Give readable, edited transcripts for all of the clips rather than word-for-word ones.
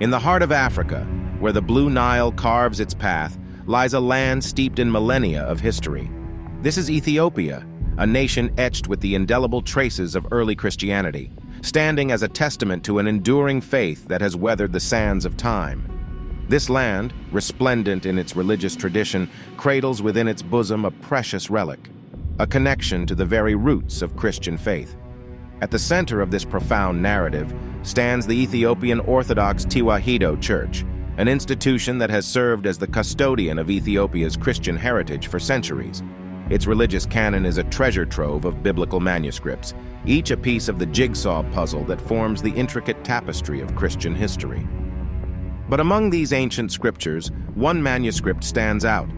In the heart of Africa, where the Blue Nile carves its path, lies a land steeped in millennia of history. This is Ethiopia, a nation etched with the indelible traces of early Christianity, standing as a testament to an enduring faith that has weathered the sands of time. This land, resplendent in its religious tradition, cradles within its bosom a precious relic, a connection to the very roots of Christian faith. At the center of this profound narrative stands the Ethiopian Orthodox Tewahedo Church, an institution that has served as the custodian of Ethiopia's Christian heritage for centuries. Its religious canon is a treasure trove of biblical manuscripts, each a piece of the jigsaw puzzle that forms the intricate tapestry of Christian history. But among these ancient scriptures, one manuscript stands out,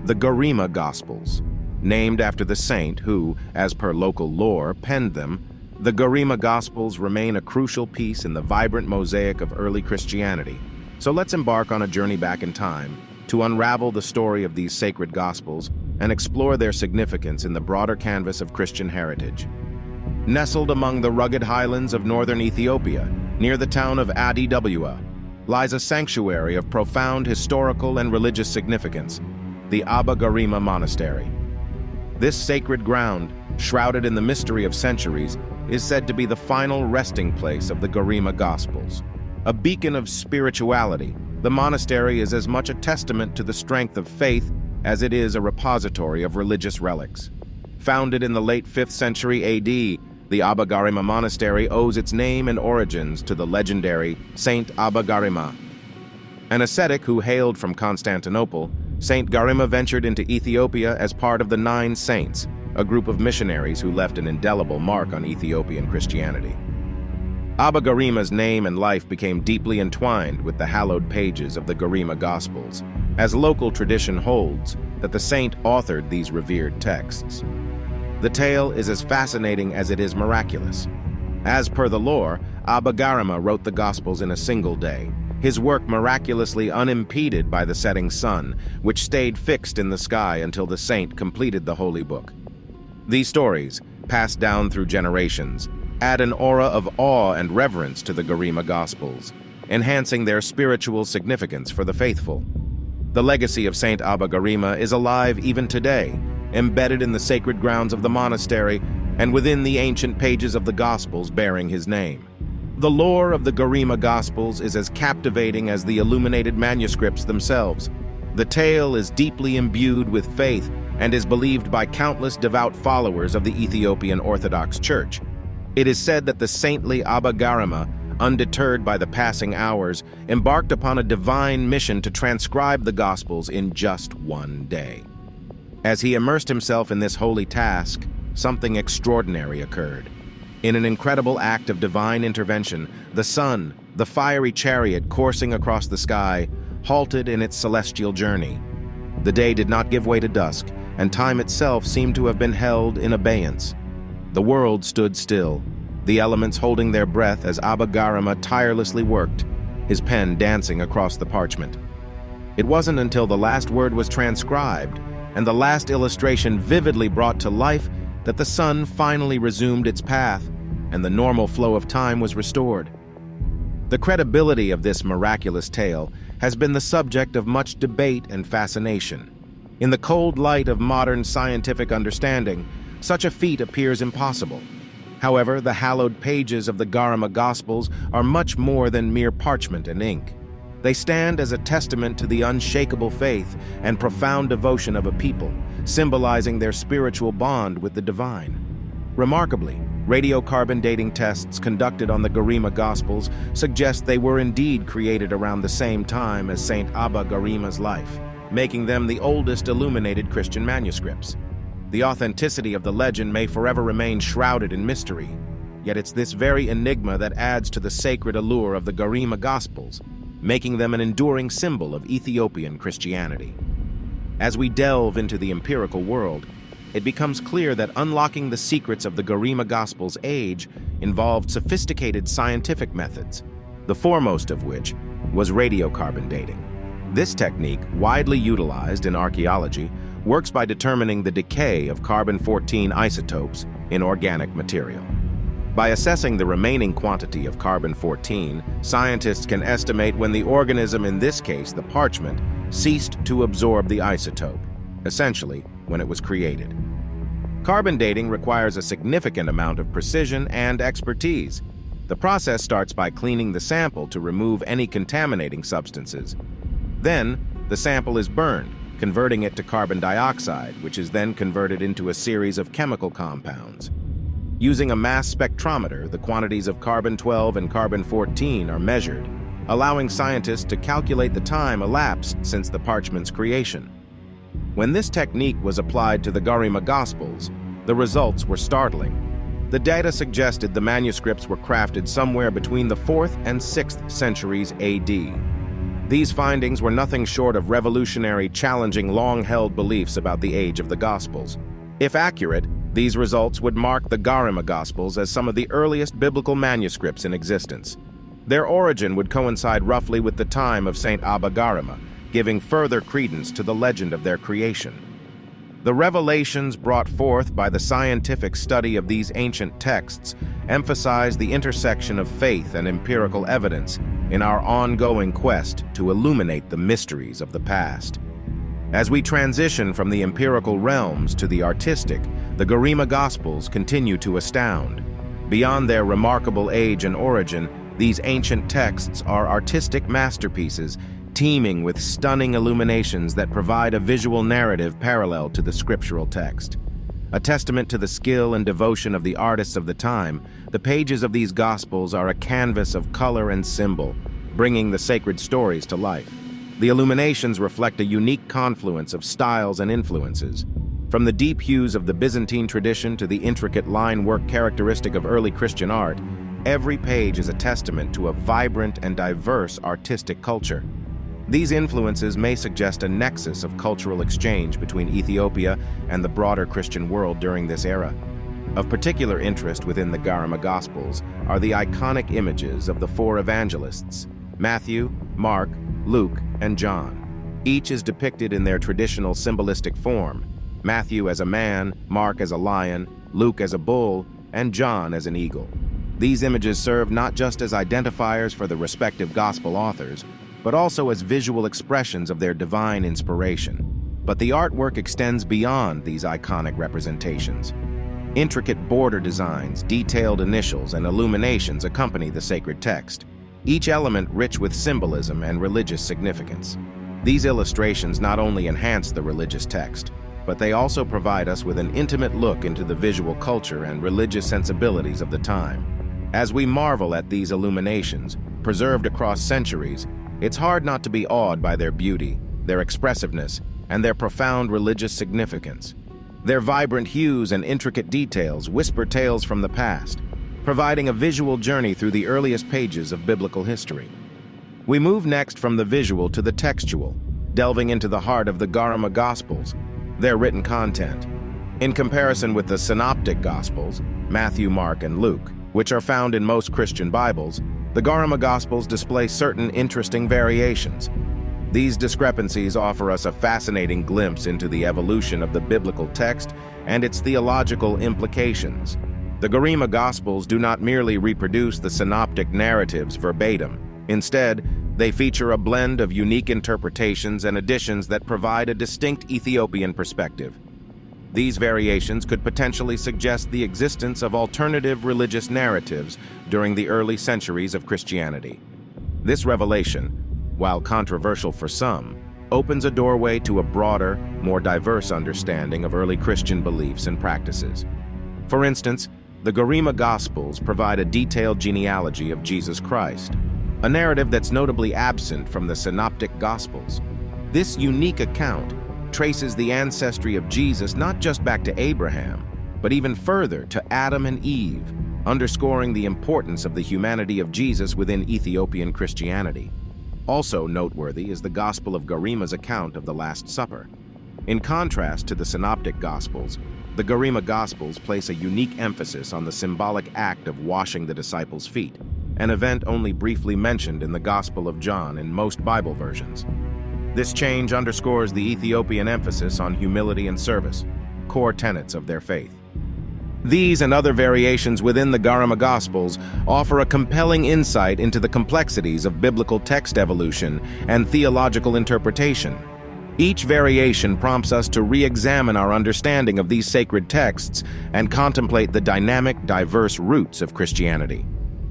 the Garima Gospels. Named after the saint who, as per local lore, penned them, the Garima Gospels remain a crucial piece in the vibrant mosaic of early Christianity. So let's embark on a journey back in time to unravel the story of these sacred Gospels and explore their significance in the broader canvas of Christian heritage. Nestled among the rugged highlands of northern Ethiopia, near the town of Adiwa, lies a sanctuary of profound historical and religious significance, the Abba Garima Monastery. This sacred ground, shrouded in the mystery of centuries, is said to be the final resting place of the Garima Gospels. A beacon of spirituality, the monastery is as much a testament to the strength of faith as it is a repository of religious relics. Founded in the late 5th century AD, the Abba Garima Monastery owes its name and origins to the legendary Saint Abba Garima. An ascetic who hailed from Constantinople, Saint Garima ventured into Ethiopia as part of the 9 Saints, a group of missionaries who left an indelible mark on Ethiopian Christianity. Abba Garima's name and life became deeply entwined with the hallowed pages of the Garima Gospels, as local tradition holds that the saint authored these revered texts. The tale is as fascinating as it is miraculous. As per the lore, Abba Garima wrote the Gospels in a single day, his work miraculously unimpeded by the setting sun, which stayed fixed in the sky until the saint completed the holy book. These stories, passed down through generations, add an aura of awe and reverence to the Garima Gospels, enhancing their spiritual significance for the faithful. The legacy of Saint Abba Garima is alive even today, embedded in the sacred grounds of the monastery and within the ancient pages of the Gospels bearing his name. The lore of the Garima Gospels is as captivating as the illuminated manuscripts themselves. The tale is deeply imbued with faith and is believed by countless devout followers of the Ethiopian Orthodox Church. It is said that the saintly Abba Garima, undeterred by the passing hours, embarked upon a divine mission to transcribe the Gospels in just one day. As he immersed himself in this holy task, something extraordinary occurred. In an incredible act of divine intervention, the sun, the fiery chariot coursing across the sky, halted in its celestial journey. The day did not give way to dusk, and time itself seemed to have been held in abeyance. The world stood still, the elements holding their breath as Abba Garima tirelessly worked, his pen dancing across the parchment. It wasn't until the last word was transcribed and the last illustration vividly brought to life that the sun finally resumed its path and the normal flow of time was restored. The credibility of this miraculous tale has been the subject of much debate and fascination. In the cold light of modern scientific understanding, such a feat appears impossible. However, the hallowed pages of the Garima Gospels are much more than mere parchment and ink. They stand as a testament to the unshakable faith and profound devotion of a people, symbolizing their spiritual bond with the divine. Remarkably, radiocarbon dating tests conducted on the Garima Gospels suggest they were indeed created around the same time as Saint Abba Garima's life, making them the oldest illuminated Christian manuscripts. The authenticity of the legend may forever remain shrouded in mystery, yet it's this very enigma that adds to the sacred allure of the Garima Gospels, making them an enduring symbol of Ethiopian Christianity. As we delve into the empirical world, it becomes clear that unlocking the secrets of the Garima Gospels' age involved sophisticated scientific methods, the foremost of which was radiocarbon dating. This technique, widely utilized in archaeology, works by determining the decay of carbon-14 isotopes in organic material. By assessing the remaining quantity of carbon-14, scientists can estimate when the organism, in this case the parchment, ceased to absorb the isotope, essentially when it was created. Carbon dating requires a significant amount of precision and expertise. The process starts by cleaning the sample to remove any contaminating substances. Then, the sample is burned, converting it to carbon dioxide, which is then converted into a series of chemical compounds. Using a mass spectrometer, the quantities of carbon-12 and carbon-14 are measured, allowing scientists to calculate the time elapsed since the parchment's creation. When this technique was applied to the Garima Gospels, the results were startling. The data suggested the manuscripts were crafted somewhere between the 4th and 6th centuries AD. These findings were nothing short of revolutionary, challenging long-held beliefs about the age of the Gospels. If accurate, these results would mark the Garima Gospels as some of the earliest biblical manuscripts in existence. Their origin would coincide roughly with the time of Saint Abba Garima, giving further credence to the legend of their creation. The revelations brought forth by the scientific study of these ancient texts emphasize the intersection of faith and empirical evidence in our ongoing quest to illuminate the mysteries of the past. As we transition from the empirical realms to the artistic, the Garima Gospels continue to astound. Beyond their remarkable age and origin, these ancient texts are artistic masterpieces, teeming with stunning illuminations that provide a visual narrative parallel to the scriptural text. A testament to the skill and devotion of the artists of the time, the pages of these Gospels are a canvas of color and symbol, bringing the sacred stories to life. The illuminations reflect a unique confluence of styles and influences. From the deep hues of the Byzantine tradition to the intricate line work characteristic of early Christian art, every page is a testament to a vibrant and diverse artistic culture. These influences may suggest a nexus of cultural exchange between Ethiopia and the broader Christian world during this era. Of particular interest within the Garima Gospels are the iconic images of the 4 evangelists, Matthew, Mark, Luke, and John. Each is depicted in their traditional symbolistic form, Matthew as a man, Mark as a lion, Luke as a bull, and John as an eagle. These images serve not just as identifiers for the respective gospel authors, but also as visual expressions of their divine inspiration. But the artwork extends beyond these iconic representations. Intricate border designs, detailed initials, and illuminations accompany the sacred text, each element rich with symbolism and religious significance. These illustrations not only enhance the religious text, but they also provide us with an intimate look into the visual culture and religious sensibilities of the time. As we marvel at these illuminations, preserved across centuries, it's hard not to be awed by their beauty, their expressiveness, and their profound religious significance. Their vibrant hues and intricate details whisper tales from the past, providing a visual journey through the earliest pages of biblical history. We move next from the visual to the textual, delving into the heart of the Garima Gospels, their written content. In comparison with the Synoptic Gospels, Matthew, Mark, and Luke, which are found in most Christian Bibles, the Garima Gospels display certain interesting variations. These discrepancies offer us a fascinating glimpse into the evolution of the biblical text and its theological implications. The Garima Gospels do not merely reproduce the synoptic narratives verbatim. Instead, they feature a blend of unique interpretations and additions that provide a distinct Ethiopian perspective. These variations could potentially suggest the existence of alternative religious narratives during the early centuries of Christianity. This revelation, while controversial for some, opens a doorway to a broader, more diverse understanding of early Christian beliefs and practices. For instance, the Garima Gospels provide a detailed genealogy of Jesus Christ, a narrative that's notably absent from the Synoptic Gospels. This unique account traces the ancestry of Jesus not just back to Abraham, but even further to Adam and Eve, underscoring the importance of the humanity of Jesus within Ethiopian Christianity. Also noteworthy is the Gospel of Garima's account of the Last Supper. In contrast to the Synoptic Gospels, the Garima Gospels place a unique emphasis on the symbolic act of washing the disciples' feet, an event only briefly mentioned in the Gospel of John in most Bible versions. This change underscores the Ethiopian emphasis on humility and service, core tenets of their faith. These and other variations within the Garima Gospels offer a compelling insight into the complexities of biblical text evolution and theological interpretation. Each variation prompts us to re-examine our understanding of these sacred texts and contemplate the dynamic, diverse roots of Christianity.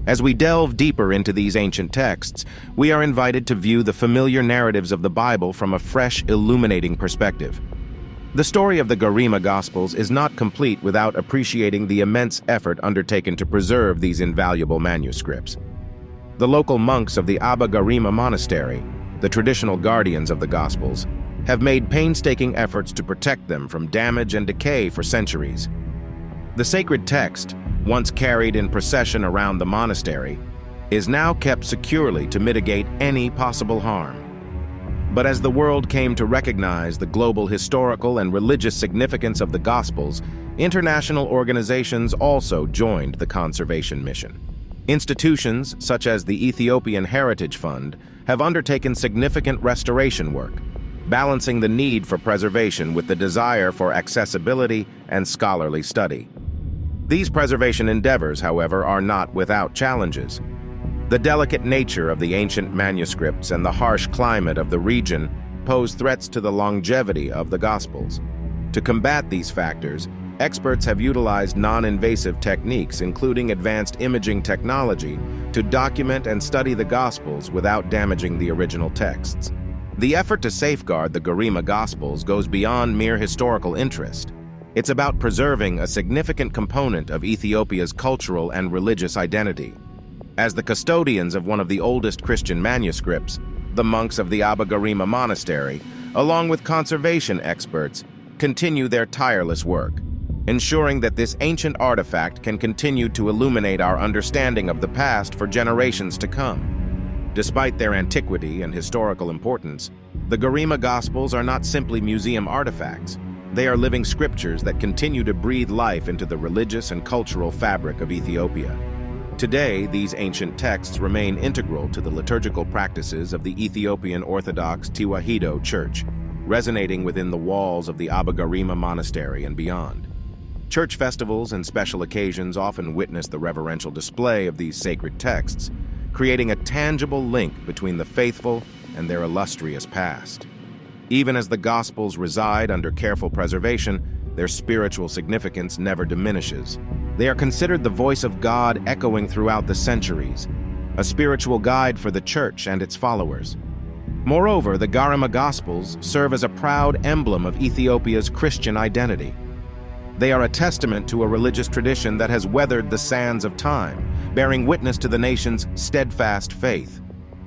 As we delve deeper into these ancient texts, we are invited to view the familiar narratives of the Bible from a fresh, illuminating perspective. The story of the Garima Gospels is not complete without appreciating the immense effort undertaken to preserve these invaluable manuscripts. The local monks of the Abba Garima Monastery, the traditional guardians of the Gospels, have made painstaking efforts to protect them from damage and decay for centuries. The sacred text, once carried in procession around the monastery, is now kept securely to mitigate any possible harm. But as the world came to recognize the global historical and religious significance of the Gospels, international organizations also joined the conservation mission. Institutions such as the Ethiopian Heritage Fund have undertaken significant restoration work, balancing the need for preservation with the desire for accessibility and scholarly study. These preservation endeavors, however, are not without challenges. The delicate nature of the ancient manuscripts and the harsh climate of the region pose threats to the longevity of the Gospels. To combat these factors, experts have utilized non-invasive techniques, including advanced imaging technology, to document and study the Gospels without damaging the original texts. The effort to safeguard the Garima Gospels goes beyond mere historical interest. It's about preserving a significant component of Ethiopia's cultural and religious identity. As the custodians of one of the oldest Christian manuscripts, the monks of the Abba Garima Monastery, along with conservation experts, continue their tireless work, ensuring that this ancient artifact can continue to illuminate our understanding of the past for generations to come. Despite their antiquity and historical importance, the Garima Gospels are not simply museum artifacts. They are living scriptures that continue to breathe life into the religious and cultural fabric of Ethiopia. Today, these ancient texts remain integral to the liturgical practices of the Ethiopian Orthodox Tewahedo Church, resonating within the walls of the Abba Garima Monastery and beyond. Church festivals and special occasions often witness the reverential display of these sacred texts, creating a tangible link between the faithful and their illustrious past. Even as the Gospels reside under careful preservation, their spiritual significance never diminishes. They are considered the voice of God echoing throughout the centuries, a spiritual guide for the Church and its followers. Moreover, the Garima Gospels serve as a proud emblem of Ethiopia's Christian identity. They are a testament to a religious tradition that has weathered the sands of time, bearing witness to the nation's steadfast faith.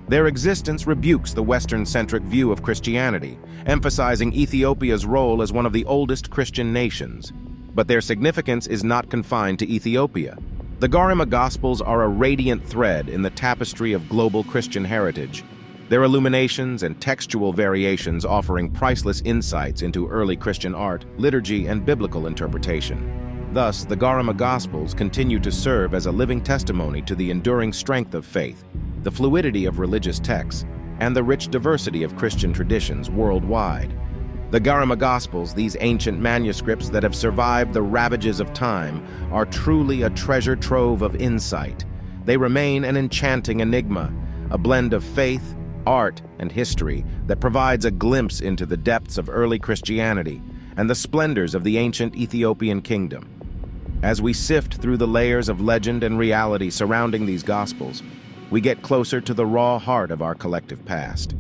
Their existence rebukes the Western-centric view of Christianity, emphasizing Ethiopia's role as one of the oldest Christian nations. But their significance is not confined to Ethiopia. The Garima Gospels are a radiant thread in the tapestry of global Christian heritage, their illuminations and textual variations offering priceless insights into early Christian art, liturgy, and biblical interpretation. Thus, the Garima Gospels continue to serve as a living testimony to the enduring strength of faith, the fluidity of religious texts, and the rich diversity of Christian traditions worldwide. The Garima Gospels, these ancient manuscripts that have survived the ravages of time, are truly a treasure trove of insight. They remain an enchanting enigma, a blend of faith, art, and history that provides a glimpse into the depths of early Christianity and the splendors of the ancient Ethiopian kingdom. As we sift through the layers of legend and reality surrounding these Gospels, we get closer to the raw heart of our collective past.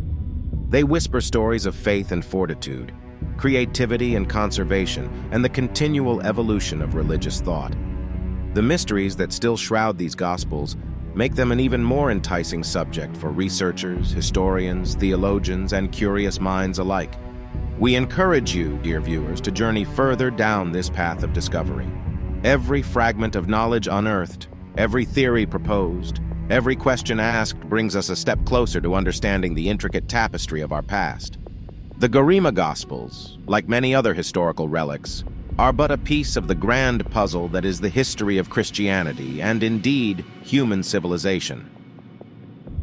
They whisper stories of faith and fortitude, creativity and conservation, and the continual evolution of religious thought. The mysteries that still shroud these Gospels make them an even more enticing subject for researchers, historians, theologians, and curious minds alike. We encourage you, dear viewers, to journey further down this path of discovery. Every fragment of knowledge unearthed, every theory proposed, every question asked brings us a step closer to understanding the intricate tapestry of our past. The Garima Gospels, like many other historical relics, are but a piece of the grand puzzle that is the history of Christianity and, indeed, human civilization.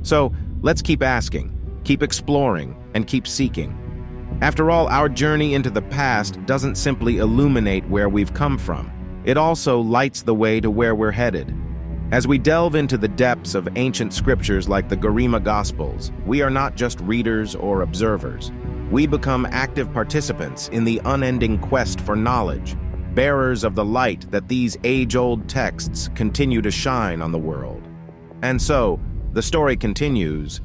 So, let's keep asking, keep exploring, and keep seeking. After all, our journey into the past doesn't simply illuminate where we've come from. it also lights the way to where we're headed. As we delve into the depths of ancient scriptures like the Garima Gospels, we are not just readers or observers. We become active participants in the unending quest for knowledge, bearers of the light that these age-old texts continue to shine on the world. And so, the story continues,